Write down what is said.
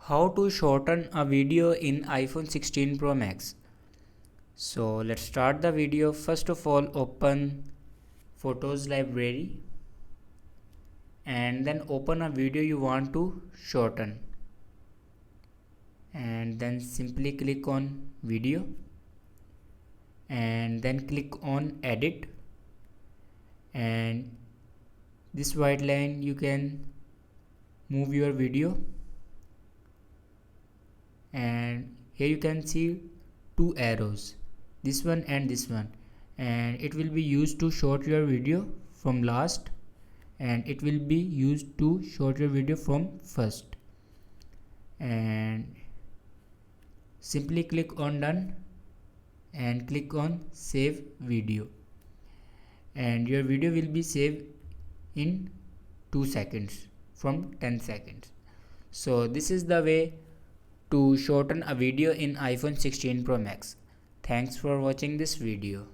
How to shorten a video in iPhone 16 Pro Max. So let's start the video. First of all, open Photos library and then open a video you want to shorten, and then simply click on video and then click on edit, and this white line you can move your video, and here you can see two arrows, this one and this one, and it will be used to short your video from last, and it will be used to short your video from first. And simply click on done and click on save video, and your video will be saved in 2 seconds from 10 seconds. So this is the way to shorten a video in iPhone 16 Pro Max. Thanks for watching this video.